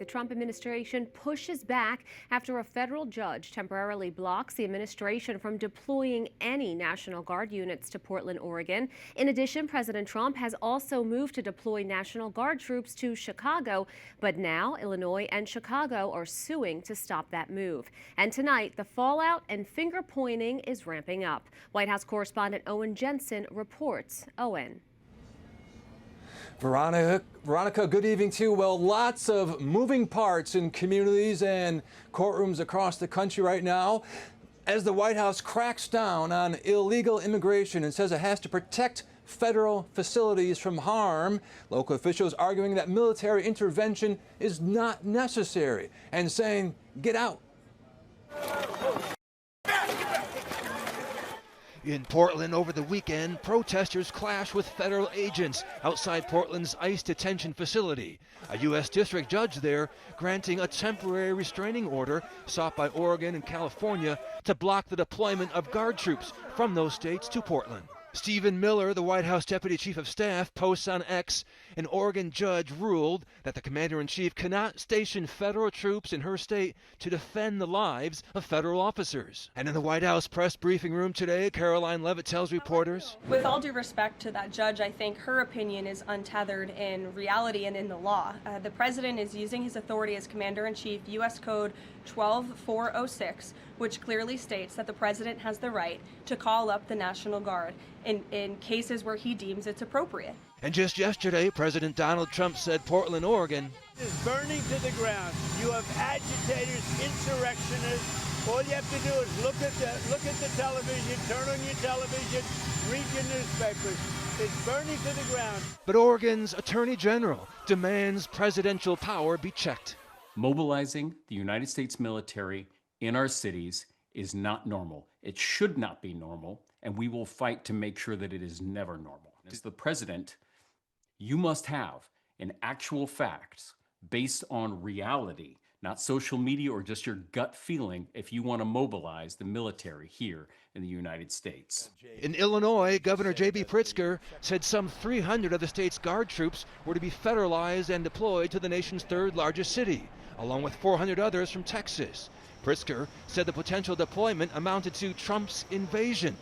The Trump administration pushes back after a federal judge temporarily blocks the administration from deploying any National Guard units to Portland, Oregon. In addition, President Trump has also moved to deploy National Guard troops to Chicago, but now Illinois and Chicago are suing to stop that move. And tonight, the fallout and finger pointing is ramping up. White House Correspondent Owen Jensen reports. Owen. Veronica, good evening to you. Well, lots of moving parts in communities and courtrooms across the country right now as the White House cracks down on illegal immigration and says it has to protect federal facilities from harm. Local officials arguing that military intervention is not necessary and saying, get out. In Portland over the weekend, protesters clashed with federal agents outside Portland's ICE detention facility. A U.S. district judge there granting a temporary restraining order sought by Oregon and California to block the deployment of Guard troops from those states to Portland. Stephen Miller, the White House Deputy Chief of Staff, posts on X, an Oregon judge ruled that the Commander-in-Chief cannot station federal troops in her state to defend the lives of federal officers. And in the White House press briefing room today, Caroline Levitt tells reporters, with all due respect to that judge, I think her opinion is untethered in reality and in the law. The president is using his authority as Commander-in-Chief, U.S. Code 12406, which clearly states that the president has the right to call up the National Guard in cases where he deems it's appropriate. And just yesterday, President Donald Trump said Portland, Oregon is burning to the ground. You have agitators, insurrectionists. All you have to do is look at the television, turn on your television, read your newspapers. It's burning to the ground. But Oregon's Attorney General demands presidential power be checked. Mobilizing the United States military in our cities is not normal. It should not be normal, and we will fight to make sure that it is never normal. As the president, you must have an actual facts based on reality, not social media or just your gut feeling if you want to mobilize the military here in the United States. In Illinois, Governor J.B. Pritzker said some 300 of the state's Guard troops were to be federalized and deployed to the nation's third largest city, along with 400 others from Texas. Pritzker said the potential deployment amounted to Trump's invasion.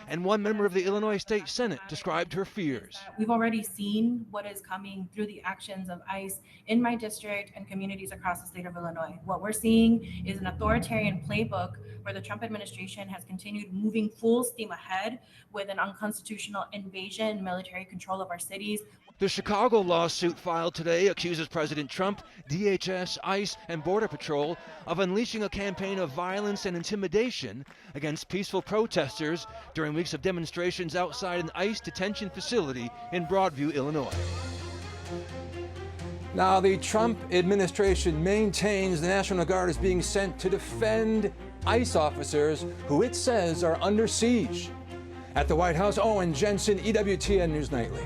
And one member of the Illinois State Senate described her fears. We've already seen what is coming through the actions of ICE in my district and communities across the state of Illinois. What we're seeing is an authoritarian playbook where the Trump administration has continued moving full steam ahead with an unconstitutional invasion, military control of our cities. The Chicago lawsuit filed today accuses President Trump, DHS, ICE, and Border Patrol of unleashing a campaign of violence and intimidation against peaceful protesters during weeks of demonstrations outside an ICE detention facility in Broadview, Illinois. Now, the Trump administration maintains the National Guard is being sent to defend ICE officers who it says are under siege. At the White House, Owen Jensen, EWTN News Nightly.